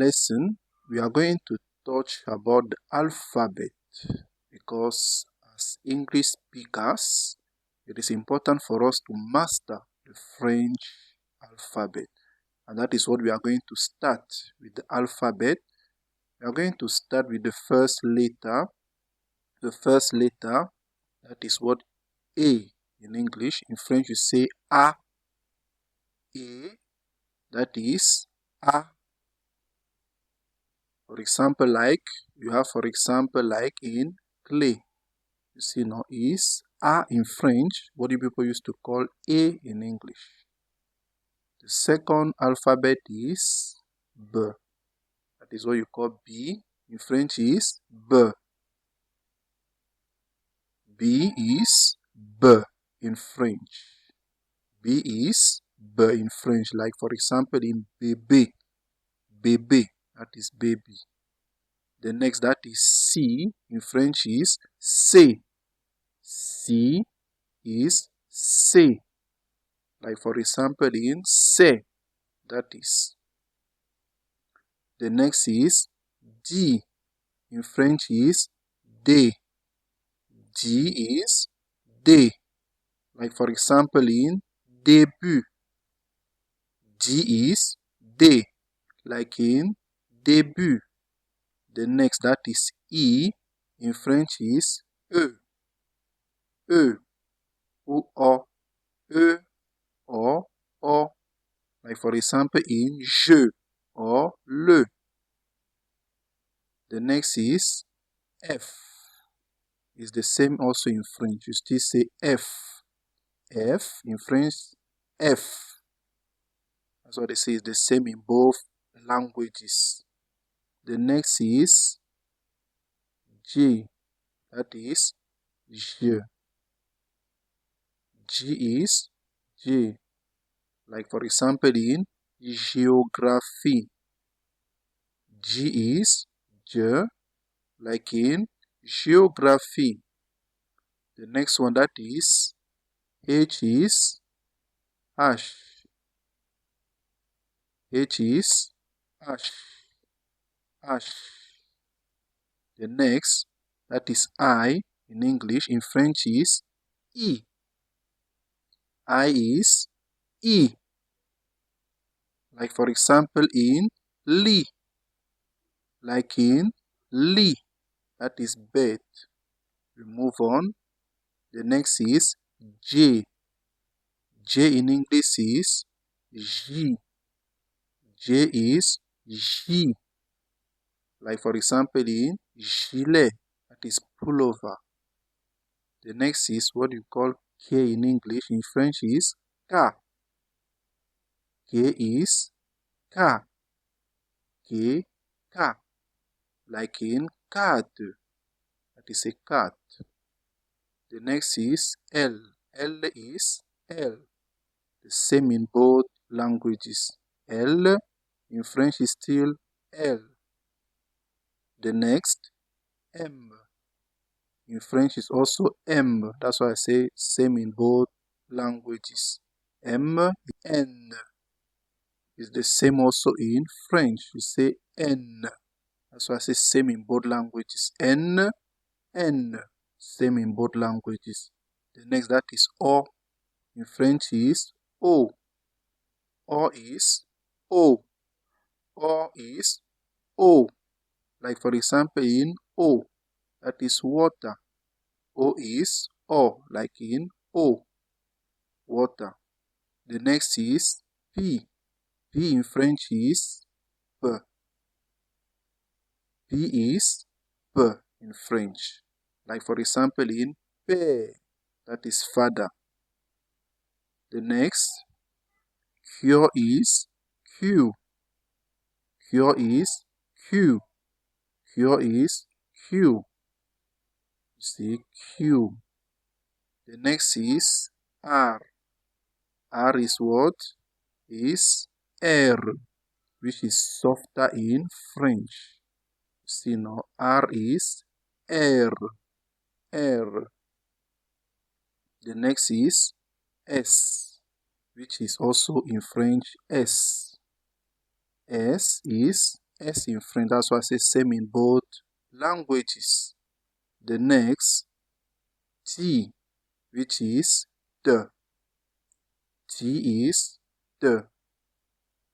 lesson, we are going to touch about the alphabet, because as English speakers, it is important for us to master the French alphabet. And that is what we are going to start with, the alphabet. We are going to start with the first letter. The first letter, that is what A in English. In French, you say A. A, that is A. For example, like in clé. You see now is A in French, what do people used to call A in English. The second alphabet is B. That is what you call B. In French is B. B is B in French. B is B in French. Like for example in bébé. Bébé, that is baby. The next, that is C. In French is C. C is C. Like for example in C, that is. The next is D. In French is D. D is D. Like for example in début. D is D. Like in début. The next, that is E. In French is E. E. O. E. O. Like for example in je or le. The next is F. It's the same also in French. You still say F. F in French, F. That's what they say. It's the same in both languages. The next is G. That is je. G is G. Like for example in géographie. G is J. Like in geography. The next one, that is H is H. H is H. H. The next, that is I in English. In French is E. I is E. Like for example in lit. Like in lit. That is bed. We move on. The next is J. J in English is J. J is J. Like for example in gilet. That is pullover. The next is what you call K in English. In French is K. K is K. K. K. Like in cat. That is a cat. The next is L. L is L. The same in both languages. L in French is still L. The next, M. In French is also M. That's why I say same in both languages. M, N. Is the same also in French. You say N. That's why I say same in both languages. N, N. Same in both languages. The next, that is O. In French is O. O is O. O is O. Like for example in O, that is water. O is O, like in O, water. The next is P. P in French is P. P is P in French. Like for example in père, that is father. The next, Q is Q. Q is Q. Q is Q. You see, Q. The next is R. R is what? Is R, which is softer in French. You see now, R is R. R. The next is S, which is also in French S. S is S in French. That's why I say same in both languages. The next, T, which is the. T is the.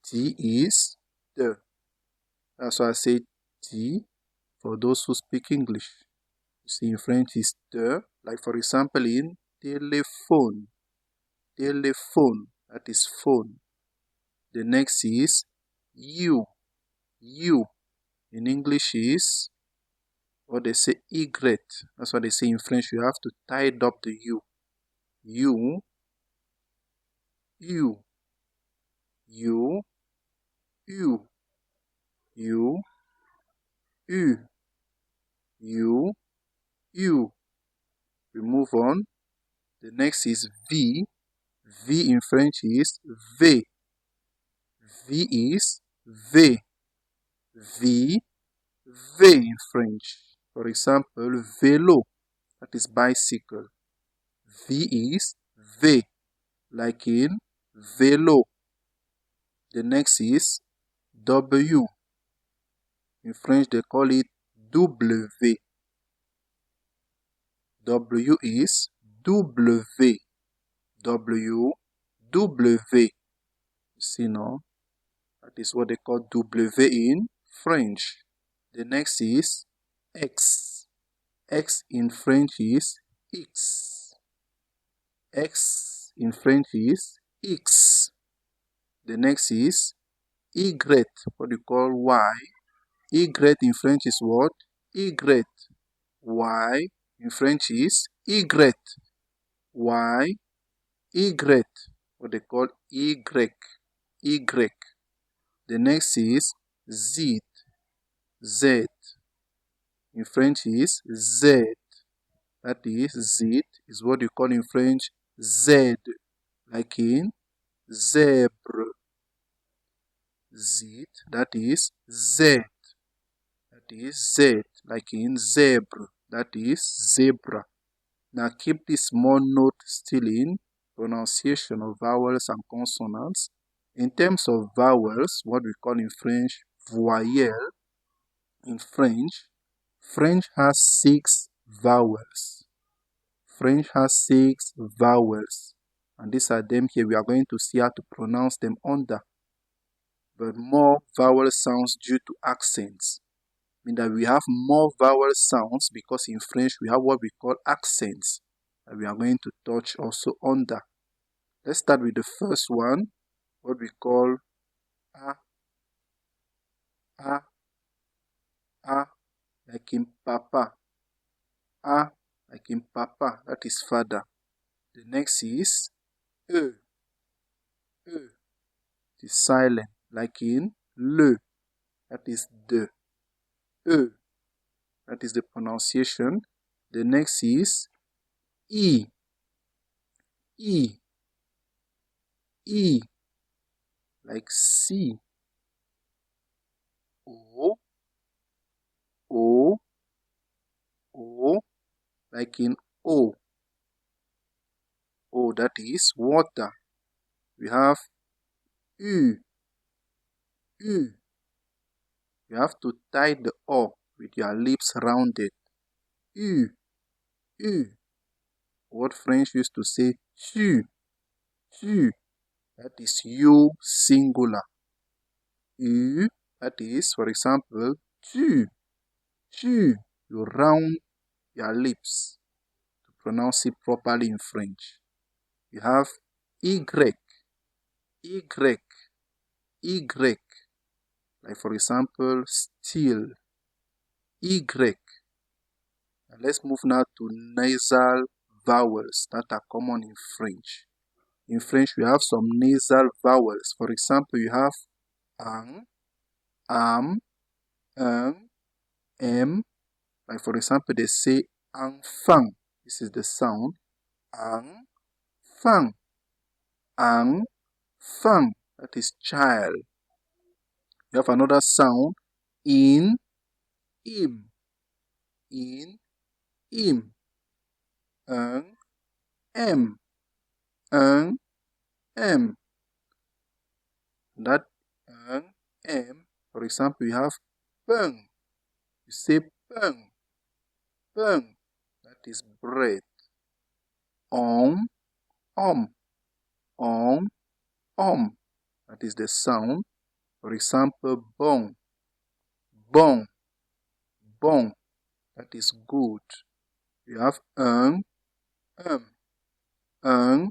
T is the. That's why I say T for those who speak English. You see, in French is the. Like for example, in téléphone. Téléphone, that is phone. The next is you. You. In English is what they say Y. That's what they say in French. You have to tie it up the U. You. You. You. You. You. U. You. You. We move on. The next is V. V in French is V. V is V. V. V in French. For example, vélo. That is bicycle. V is V. Like in vélo. The next is W. In French, they call it W. W is W. W. W. You see now? That is what they call W in French. The next is X. X in French is X. X in French is X. The next is Y. What do you call Y? Y in French is what? Y. Y in French is Y. Y. Y. What they call Y. Y. The next is Z. Z. In French is Z. That is Z is what you call in French Z. Like in zebra. Z. That is Z. That is Z. Like in zebra. That is zebra. Now keep this small note still in pronunciation of vowels and consonants. In terms of vowels, what we call in French voyelle. In French, French has 6 vowels. French has 6 vowels. And these are them here. We are going to see how to pronounce them under. But more vowel sounds due to accents. Mean that we have more vowel sounds because in French we have what we call accents that we are going to touch also under. Let's start with the first one, what we call A. A. A, like in papa. A, like in papa, that is father. The next is E. E, it is silent, like in le, that is the. E, that is the pronunciation. The next is I. I. I, like C. O. O. O, like in O. O, that is water. We have U. U. You have to tie the O with your lips rounded. U. U. What French used to say tu. Tu. That is you singular. U. That is, for example, tu. Tu. You round your lips to pronounce it properly in French. You have Y. Y. Y. Like for example, still. Y. And let's move now to nasal vowels that are common in French. In French, we have some nasal vowels. For example, you have ang, am, m. Like for example, they say enfant. This is the sound. Enfant. Enfant. That is child. You have another sound. In, im. In, im. M. M. That M For example, you have pain. You say pain. Pain. That is bread. Om. Om. Om. Om. That is the sound. For example, bon. Bon. Bon. That is good. You have un. Um. Un.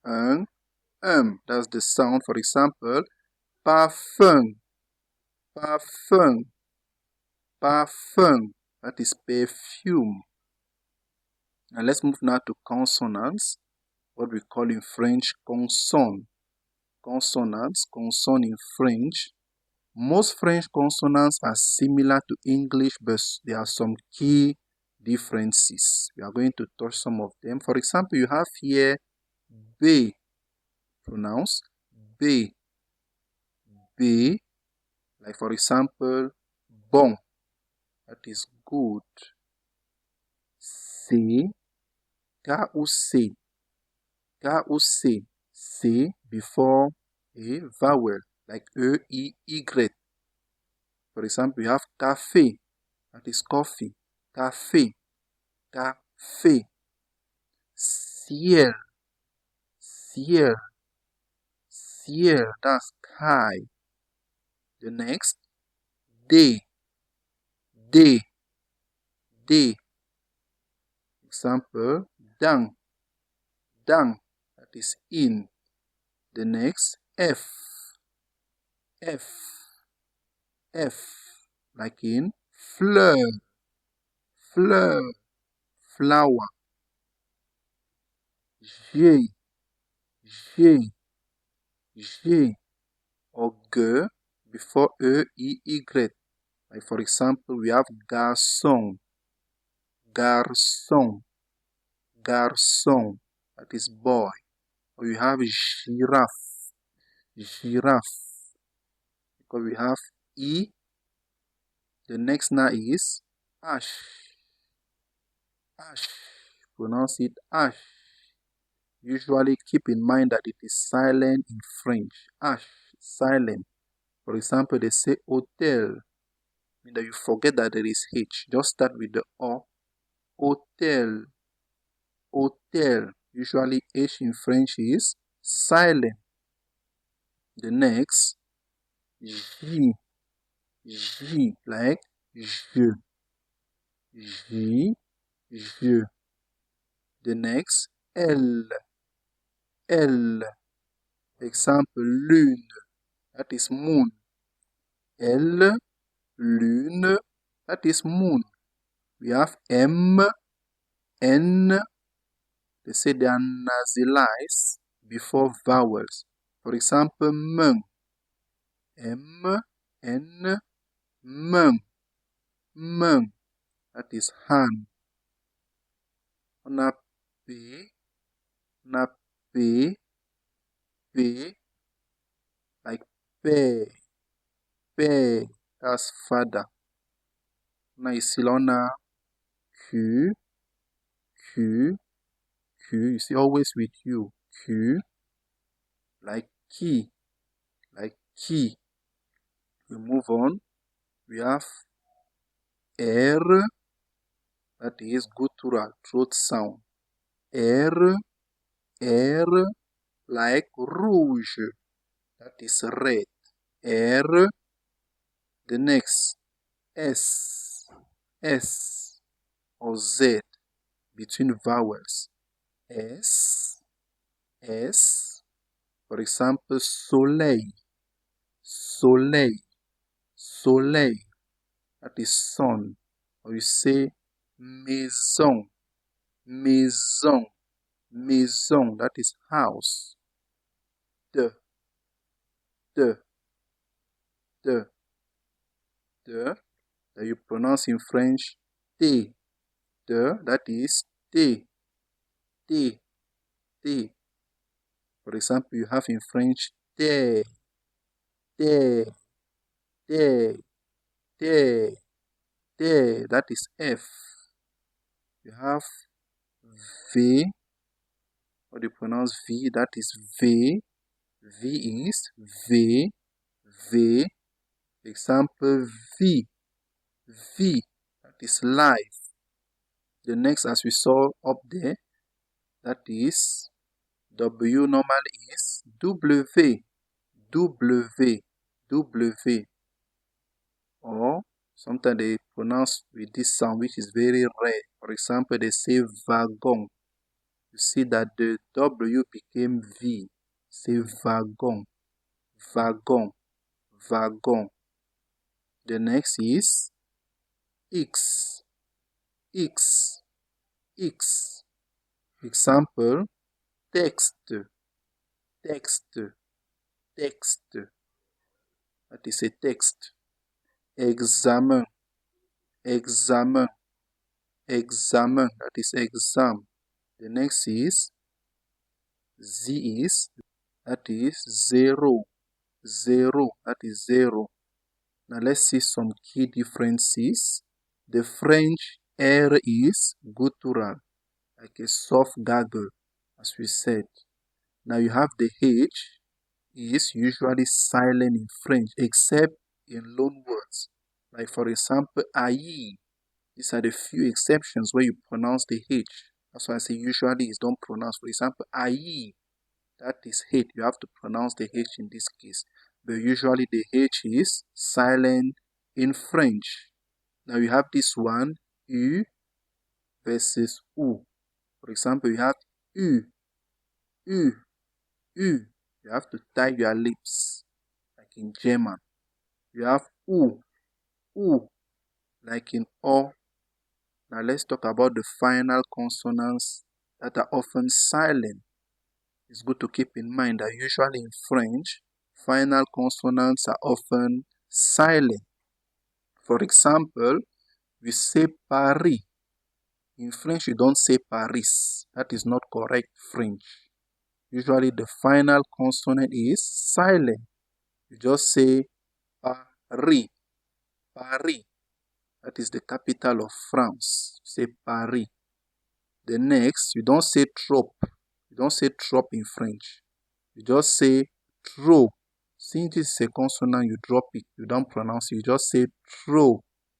Un. That's the sound. For example, parfum. Parfum. Parfum. That is perfume. Now let's move now to consonants. What we call in French consonne. Consonants. Consonne in French. Most French consonants are similar to English, but there are some key differences. We are going to touch some of them. For example, you have here B. Pronounce B. B. Like for example, bon. That is good. C. K ou C. K ou C. C before a vowel like E, I, Y. For example, you have café. That is coffee. Café. Café. Ciel. Ciel. Ciel. That's sky. The next, day. Day. Day. Example, dans. Dans. That is in. The next, F. F. F. Like in fleur. Fleur. Flower. G. G. G. Or G before E, I, Y. Like for example, we have garçon. Garçon. Garçon. That is boy. Or you have giraffe. Giraffe. Because we have E. The next now is ash. Ash. Pronounce it ash. Usually keep in mind that it is silent in French. Ash. Silent. For example, they say hotel. Mean that you forget that there is H. Just start with the O. Hotel. Hotel. Usually H in French is silent. The next, J. J. Like je. J. Je. The next, L. L. Example, lune. That is moon. L. Lune. That is moon. We have M. N. They say they are nasalized before vowels. For example, main. M. N. Main. Main. That is hand. On a P. On a P. P. Like père. Père. That's father. On a ici, on a Q. Q. Q. You see, always with you. Q. Like key. Like key. We move on. We have R. That is guttural, throat sound. R. R. Like rouge. That is red. R. The next, S. S. Or Z. Between vowels. S. S. For example, soleil. Soleil. Soleil. That is sun. Or you say maison. Maison. Maison. That is house. De. De. De. De. That you pronounce in French T. De. That is T. T. T. For example, you have in French terre. Terre. Terre. Terre. Terre. That is F. You have V. What do you pronounce V? That is V. V is V, V. Example V, V, that is live. The next, as we saw up there, that is W normally is W, W, W. Or sometimes they pronounce with this sound which is very rare. For example, they say wagon. You see that the W became V. Say wagon, wagon, wagon. The next is X, X, X. Example, text, text, text. That is a text. Examen, examen, examen. That is exam. The next is Z is, that is zero, zero. That is zero. Now let's see some key differences. The French R is guttural, like a soft gargle, as we said. Now you have the H is usually silent in French, except in loan words. Like for example, aïe. These are the few exceptions where you pronounce the H. That's why I say usually is don't pronounce. For example, aïe. That is hate. You have to pronounce the H in this case. But usually the H is silent in French. Now you have this one, U versus U. For example, you have U, U, U. You have to tie your lips, like in German. You have U, U, like in O. Now let's talk about the final consonants that are often silent. It's good to keep in mind that usually in French, final consonants are often silent. For example, we say Paris. In French, you don't say Paris. That is not correct French. Usually, the final consonant is silent. You just say Paris. Paris. That is the capital of France. Say Paris. The next, you don't say trop. You don't say trop in French. You just say trop. Since this is a consonant, you drop it. You don't pronounce it. You just say trop.